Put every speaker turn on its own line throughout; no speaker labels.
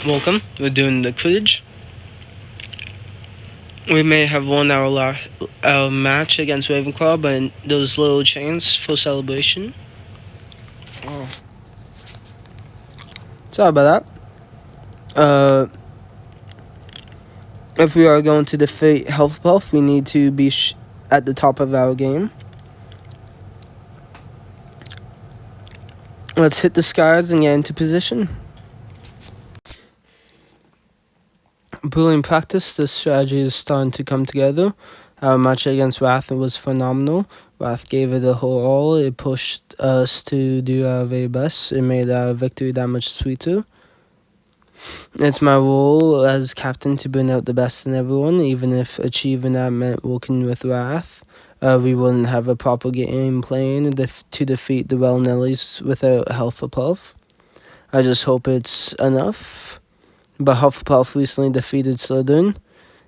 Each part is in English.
Welcome. We're doing the Quidditch. We may have won our match against Ravenclaw, but those little chains for celebration. Oh. Sorry about that. If we are going to defeat Hufflepuff, we need to be at the top of our game. Let's hit the skies and get into position. Brilliant practice. This strategy is starting to come together. Our match against Wrath was phenomenal. Wrath gave it a whole all. It pushed us to do our very best. It made our victory that much sweeter. It's my role as captain to bring out the best in everyone, even if achieving that meant working with Wrath. We wouldn't have a proper game plan to defeat the Wellnellys without Hufflepuff. I just hope it's enough. But Hufflepuff recently defeated Slytherin.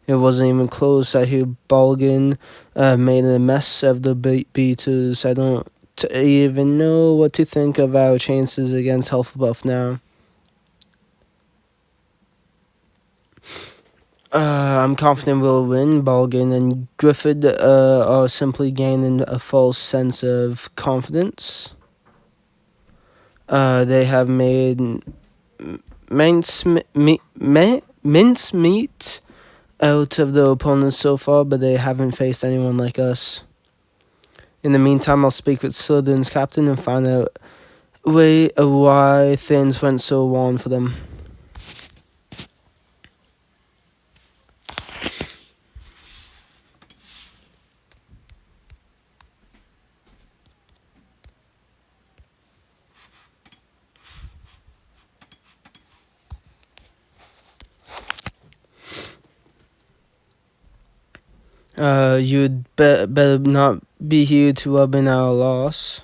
It wasn't even close. I hear Balgan made a mess of the beaters. I don't even know what to think of our chances against Hufflepuff now. I'm confident we'll win. Balgan and Griffith are simply gaining a false sense of confidence. They have made mincemeat out of their opponents so far, but they haven't faced anyone like us. In the meantime, I'll speak with Slytherin's captain and find out why things went so wrong for them. You'd better not be here to rub in our loss.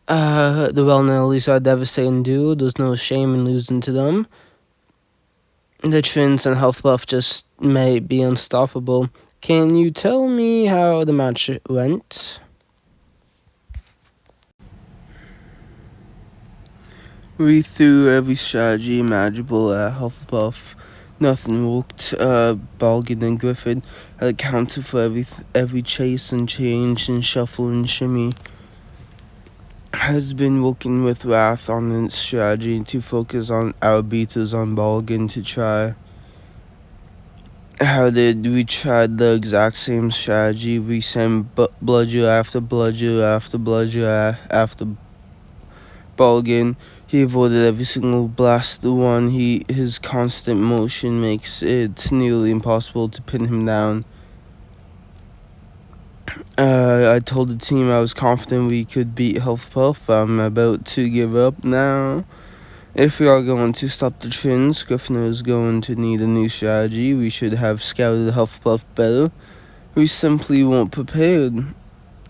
The Wellnellys are a devastating duo. There's no shame in losing to them. The Trins and Hufflepuff just may be unstoppable. Can you tell me how the match went? We threw every strategy imaginable at Hufflepuff. Nothing worked. Balgan and Griffin had accounted for every chase and change and shuffle and shimmy. Has been working with Wrath on its strategy to focus on our beaters on Balgan to try. How did we try the exact same strategy? We sent bludger after bludger after bludger after Balgan. He avoided every single blast. The one his constant motion makes it nearly impossible to pin him down. I told the team I was confident we could beat Hufflepuff. I'm about to give up now. If we are going to stop the Trins, Gryffindor is going to need a new strategy. We should have scouted Hufflepuff better. We simply weren't prepared.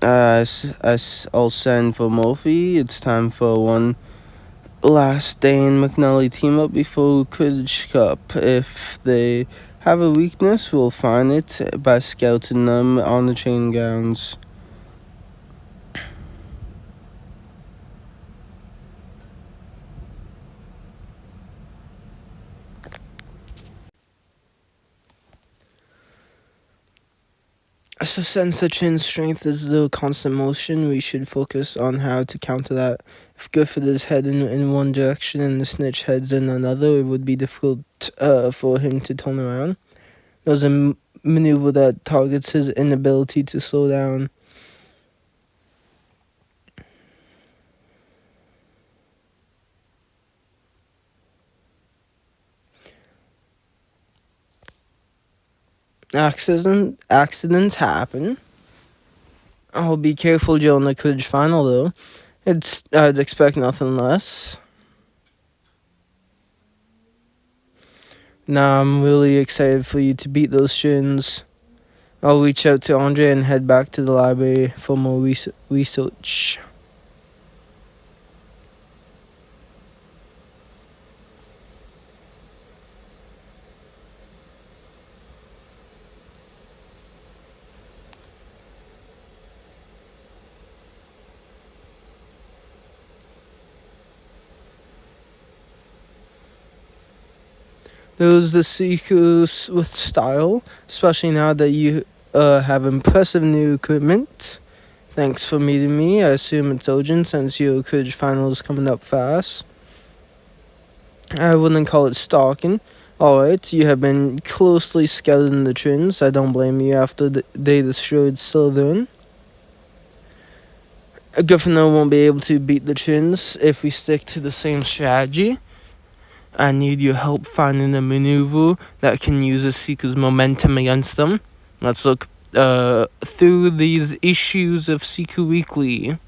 I'll send for Murphy. It's time for one last Dane McNally team up before Quidditch Cup. If they have a weakness, we'll find it by scouting them on the training grounds. So since the Chin's strength is the constant motion, we should focus on how to counter that. If Griffith is heading in one direction and the Snitch heads in another, it would be difficult for him to turn around. There's a maneuver that targets his inability to slow down. Accidents happen. I'll be careful during the Quidditch final, though. I'd expect nothing less. Now I'm really excited for you to beat those Shins. I'll reach out to Andre and head back to the library for more research. Those the Seekers with style, especially now that you have impressive new equipment. Thanks for meeting me. I assume it's urgent since your Quidditch final is coming up fast. I wouldn't call it stalking. Alright, you have been closely scouting the trends. I don't blame you after they destroyed Slytherin. Gryffindor won't be able to beat the trends if we stick to the same strategy. I need your help finding a maneuver that can use a Seeker's momentum against them. Let's look through these issues of Seeker Weekly.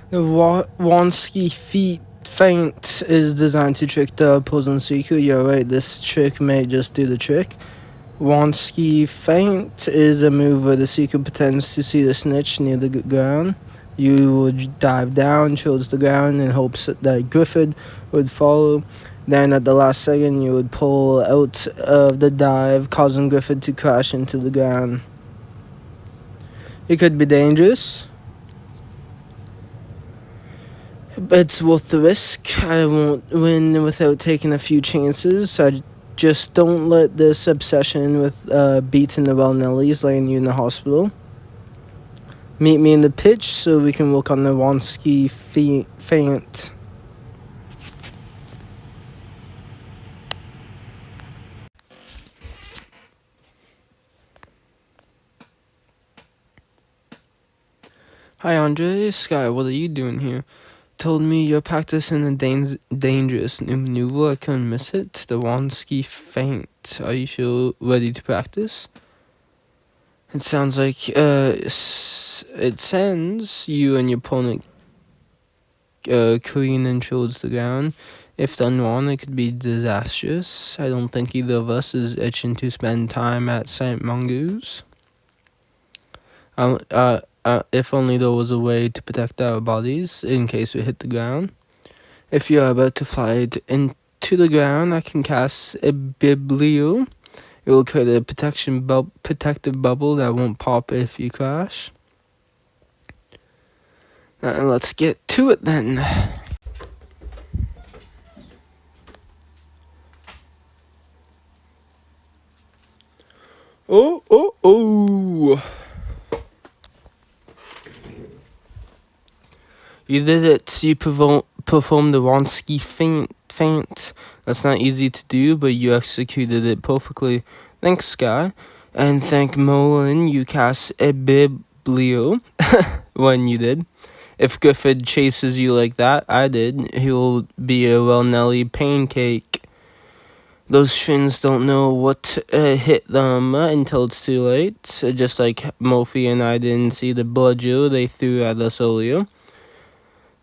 The Wonsky feint is designed to trick the opposing Seeker. You're right, this trick may just do the trick. Wonsky feint is a move where the Seeker pretends to see the snitch near the ground. You would dive down towards the ground in hopes that Griffith would follow. Then at the last second, you would pull out of the dive, causing Griffith to crash into the ground. It could be dangerous, but it's worth the risk. I won't win without taking a few chances. I just don't let this obsession with beating the Wellnellys land you in the hospital. Meet me in the pitch so we can work on the Wonsky feint. Hi Andre, Sky, what are you doing here? Told me you're practicing a dangerous new maneuver. I couldn't miss it. The Wonsky feint. Are you sure ready to practice? It sounds like it sends you and your opponent careening towards the ground. If done wrong, it could be disastrous. I don't think either of us is itching to spend time at St. Mungo's. If only there was a way to protect our bodies in case we hit the ground. If you're about to fly into the ground, I can cast a Biblio. It will create a protective bubble that won't pop if you crash. Let's get to it then. Oh! You did it. You performed the Wonsky feint. That's not easy to do, but you executed it perfectly. Thanks, Sky. And thank Molin, you cast a Biblio when you did. If Griffith chases you like that, I did, he'll be a Wellnelly pancake. Those shins don't know what hit them until it's too late. Just like Murphy and I didn't see the bludger they threw at us earlier.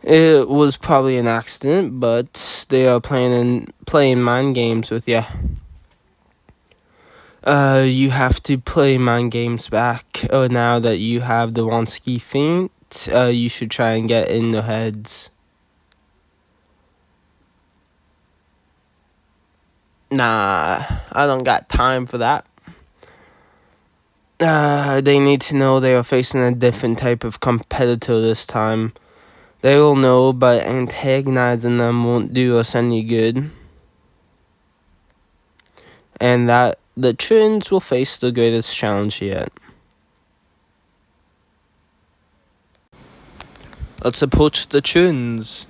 It was probably an accident, but they are playing mind games with you. You have to play mind games back. Now that you have the Wonsky feint, you should try and get in their heads. Nah, I don't got time for that. They need to know they are facing a different type of competitor this time. They will know, but antagonizing them won't do us any good. And that the Trins will face the greatest challenge yet. Let's approach the Trins.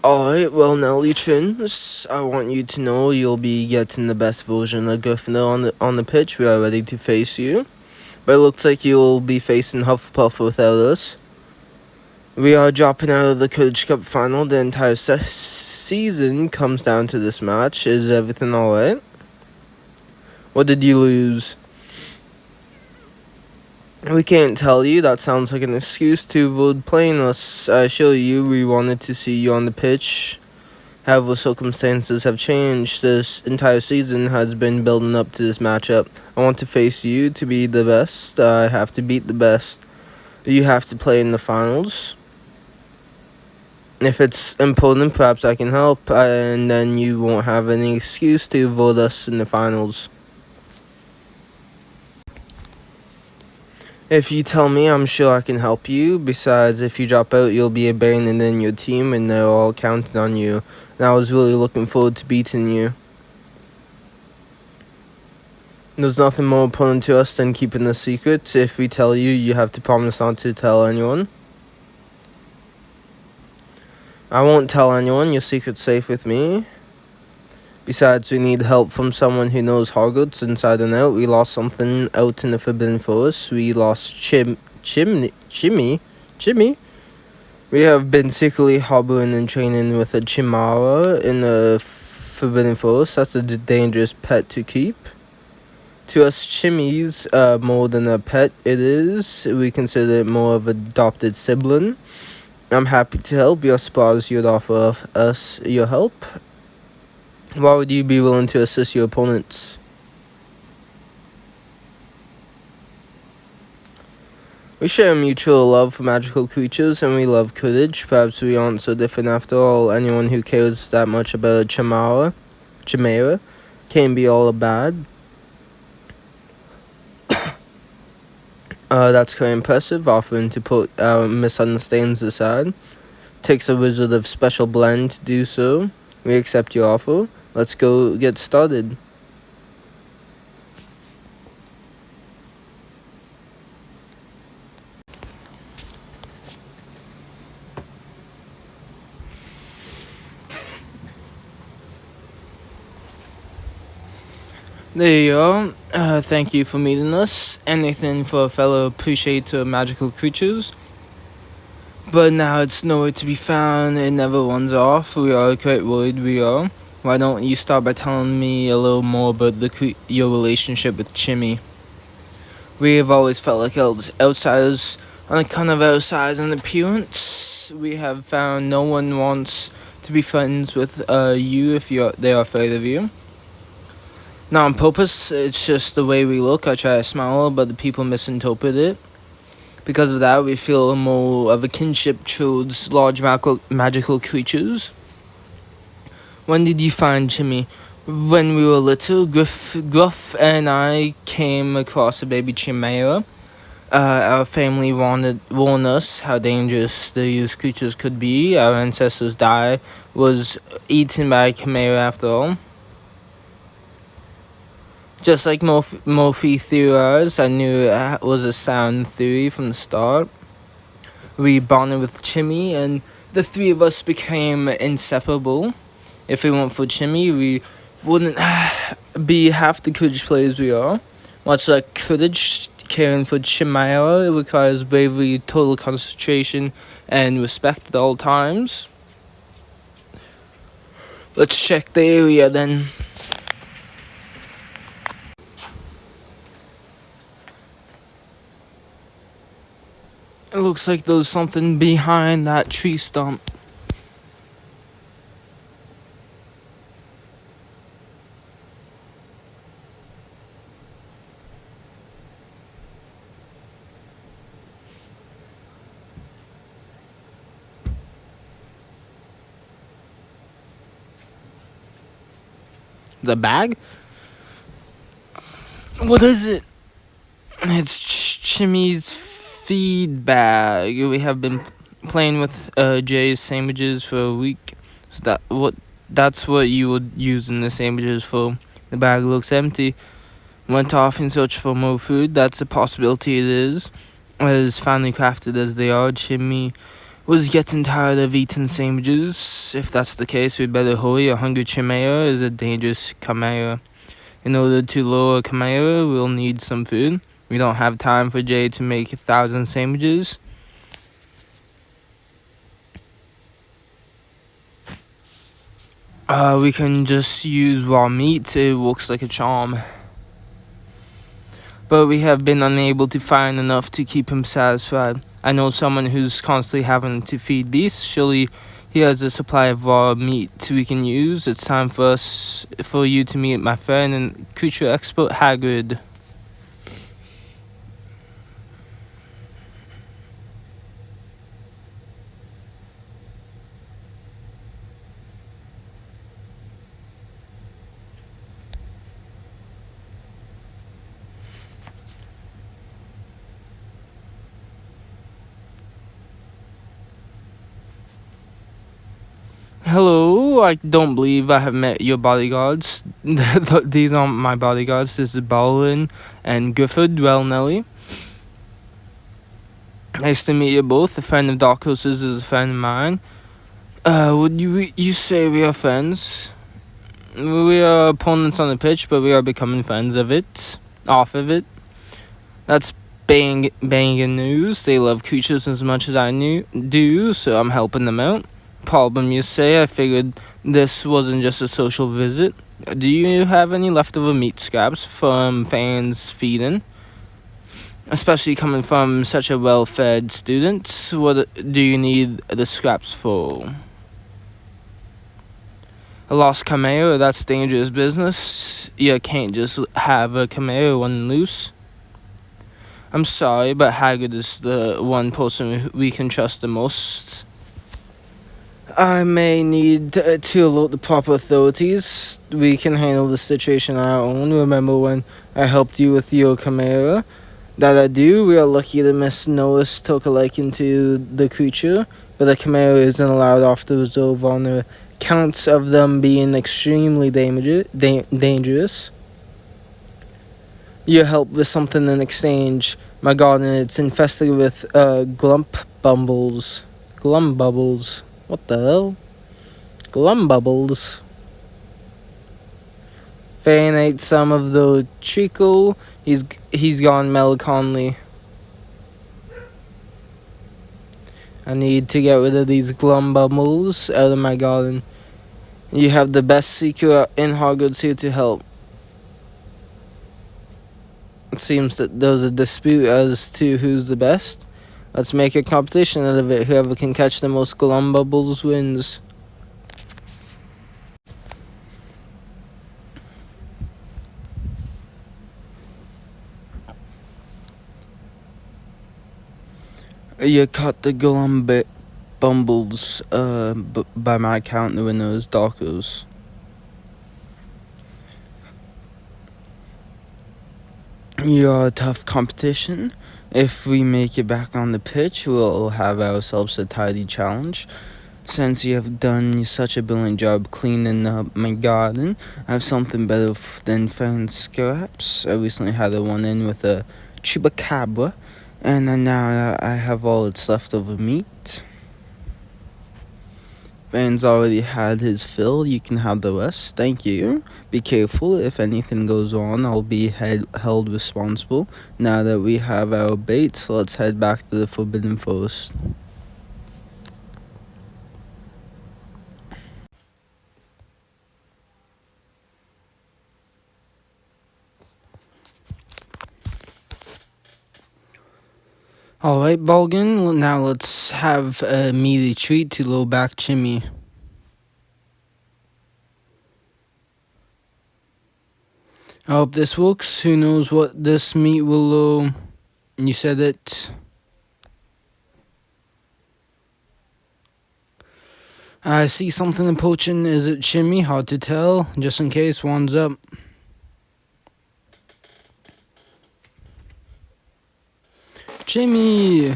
Alright, well, Nelly Trins, I want you to know you'll be getting the best version of Gryffindor on the pitch. We are ready to face you. But it looks like you'll be facing Hufflepuff without us. We are dropping out of the Quidditch Cup final. The entire season comes down to this match. Is everything alright? What did you lose? We can't tell you. That sounds like an excuse to avoid playing us. I assure you, we wanted to see you on the pitch. However, circumstances have changed. This entire season has been building up to this matchup. I want to face you to be the best. I have to beat the best. You have to play in the finals. If it's important, perhaps I can help, and then you won't have any excuse to avoid us in the finals. If you tell me, I'm sure I can help you. Besides, if you drop out, you'll be abandoned in your team, and they're all counting on you. And I was really looking forward to beating you. There's nothing more important to us than keeping the secret. If we tell you, you have to promise not to tell anyone. I won't tell anyone. Your secret's safe with me. Besides, we need help from someone who knows Hogwarts inside and out. We lost something out in the Forbidden Forest. We lost Jimmy. We have been secretly harboring and training with a Chimara in the Forbidden Forest. That's a dangerous pet to keep. To us, Chimmy's more than a pet. It is. We consider it more of an adopted sibling. I'm happy to help. You're surprised you'd offer us your help. Why would you be willing to assist your opponents? We share a mutual love for magical creatures, and we love Quidditch. Perhaps we aren't so different after all. Anyone who cares that much about a Chimera, can be all bad. That's quite impressive, offering to put our misunderstandings aside. Takes a wizard of special blend to do so. We accept your offer. Let's go get started. There you are. Thank you for meeting us. Anything for a fellow appreciator of magical creatures. But now it's nowhere to be found. It never runs off. We are quite worried we are. Why don't you start by telling me a little more about your relationship with Chimmy? We have always felt like outsiders on account of our size and appearance. We have found no one wants to be friends with you if they are afraid of you. Not on purpose, it's just the way we look. I try to smile, but the people misinterpret it. Because of that, we feel more of a kinship towards large magical creatures. When did you find Jimmy? When we were little, Gruff and I came across a baby chimera. Our family warned us how dangerous these creatures could be. Our ancestors was eaten by a chimera after all. Just like Morphe theorized, I knew it was a sound theory from the start. We bonded with Chimmy, and the three of us became inseparable. If it weren't for Chimmy, we wouldn't be half the Quidditch players we are. Much like Quidditch, caring for Chimera requires bravery, total concentration, and respect at all times. Let's check the area then. It looks like there's something behind that tree stump. The bag? What is it? It's Chimmy's feed bag. We have been playing with Jay's sandwiches for a week. So that's what you would use in the sandwiches for. The bag looks empty. Went off in search for more food. That's a possibility it is. As finely crafted as they are, Chimmy was getting tired of eating sandwiches. If that's the case, we'd better hurry. A hungry chimera is a dangerous chimera. In order to lure a chimera, we'll need some food. We don't have time for Jay to make 1,000 sandwiches. We can just use raw meat. It works like a charm. But we have been unable to find enough to keep him satisfied. I know someone who's constantly having to feed beasts. Surely he has a supply of raw meat we can use. It's time for you to meet my friend and creature expert Hagrid. Hello, I don't believe I have met your bodyguards. These aren't my bodyguards. This is Baldwin and Gifford Wellnelly. Nice to meet you both. A friend of Darkos's is a friend of mine. Would you say we are friends? We are opponents on the pitch, but we are becoming friends off of it. That's banging news. They love creatures as much as I do, so I'm helping them out. Problem, you say? I figured this wasn't just a social visit. Do you have any leftover meat scraps from fans feeding? Especially coming from such a well-fed student, what do you need the scraps for? A lost cameo, that's dangerous business. You can't just have a cameo running loose. I'm sorry, but Haggard is the one person we can trust the most. I may need to alert the proper authorities. We can handle the situation on our own. Remember when I helped you with your camera? That I do. We are lucky that Miss Norris took a liking to the creature, but the camera isn't allowed off the reserve on the counts of them being extremely dangerous. Your help with something in exchange. My god, and it's infested with glum bubbles. What the hell? Glum bubbles. Fane ate some of the treacle. He's gone melancholy. I need to get rid of these glum bubbles out of my garden. You have the best secret in Hogwarts here to help. It seems that there's a dispute as to who's the best. Let's make a competition out of it. Whoever can catch the most glum bubbles wins. You caught the glum bumbles. By my count, the winner is Darkos. You're a tough competition. If we make it back on the pitch, we'll have ourselves a tidy challenge. Since you have done such a brilliant job cleaning up my garden, I have something better than fan scraps. I recently had a one-in with a chupacabra, and now I have all its leftover meat. Fan's already had his fill. You can have the rest. Thank you. Be careful. If anything goes on, I'll be held responsible. Now that we have our bait, let's head back to the Forbidden Forest. Alright, Balgan, now let's have a meaty treat to low back Chimmy. I hope this works. Who knows what this meat will, you said it. I see something approaching. Is it Chimmy? Hard to tell. Just in case, one's up. Chimmy!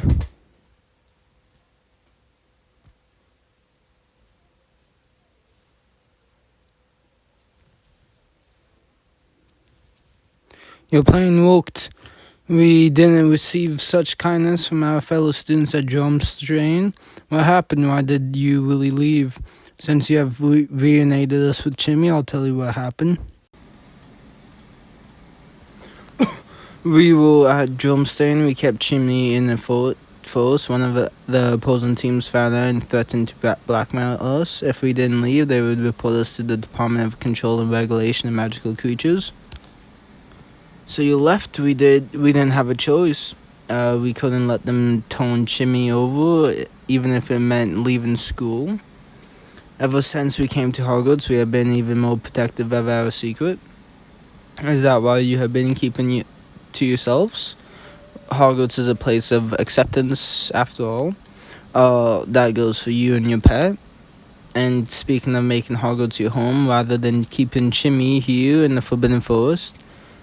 Your plan worked. We didn't receive such kindness from our fellow students at Drum Strain. What happened? Why did you really leave? Since you have reunited us with Chimmy, I'll tell you what happened. We were at Drumstain. We kept Chimney in the force. One of the opposing teams found out and threatened to blackmail us. If we didn't leave, they would report us to the Department of Control and Regulation of Magical Creatures. So you left. We didn't have a choice. We couldn't let them turn Chimney over, even if it meant leaving school. Ever since we came to Hogwarts, we have been even more protective of our secret. Is that why you have been keeping it to yourselves? Hogwarts is a place of acceptance, after all. That goes for you and your pet. And speaking of making Hogwarts your home, rather than keeping Chimmy here in the Forbidden Forest,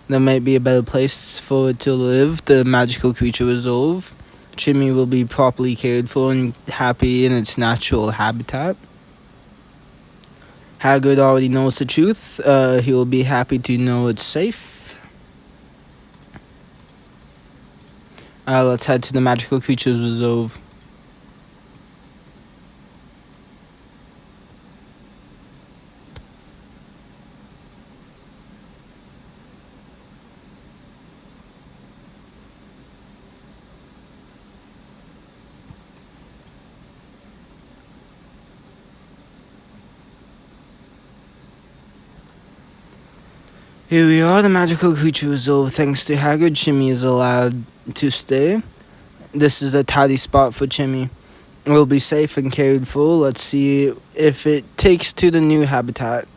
there might be a better place for it to live, the Magical Creature Reserve. Chimmy will be properly cared for and happy in its natural habitat. Hagrid already knows the truth. He will be happy to know it's safe. Let's head to the Magical Creatures Reserve. Here we are, the Magical Creature Reserve. Thanks to Hagrid, Chimmy is allowed to stay. This is a tidy spot for Chimmy. It will be safe and cared for. Let's see if it takes to the new habitat.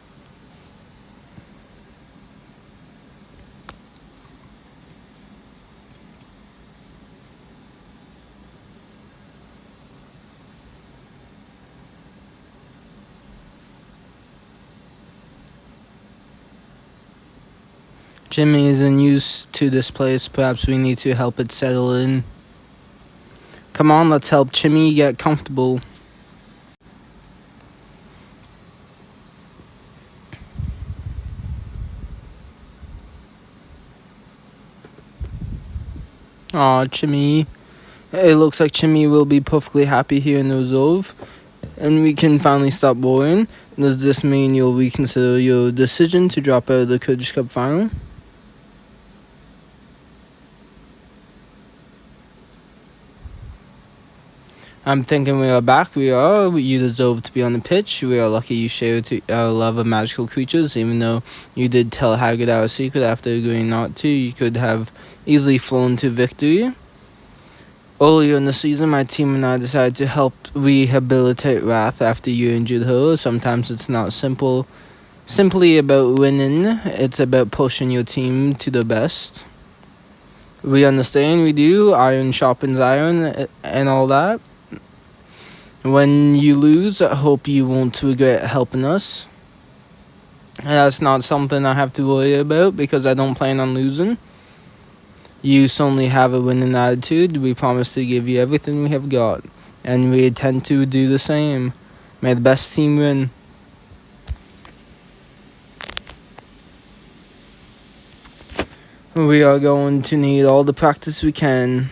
Chimmy isn't used to this place. Perhaps we need to help it settle in. Come on, let's help Chimmy get comfortable. Aw, Chimmy. It looks like Chimmy will be perfectly happy here in the reserve. And we can finally stop worrying. Does this mean you'll reconsider your decision to drop out of the Quidditch Cup final? I'm thinking we are back. We are. You deserve to be on the pitch. We are lucky you shared our love of magical creatures. Even though you did tell Hagrid our secret after agreeing not to, you could have easily flown to victory. Earlier in the season, my team and I decided to help rehabilitate Wrath after you injured her. Sometimes it's not simply about winning. It's about pushing your team to the best. We understand, we do. Iron sharpens iron and all that. When you lose, I hope you won't regret helping us. That's not something I have to worry about because I don't plan on losing. You certainly have a winning attitude. We promise to give you everything we have got, and we intend to do the same. May the best team win. We are going to need all the practice we can.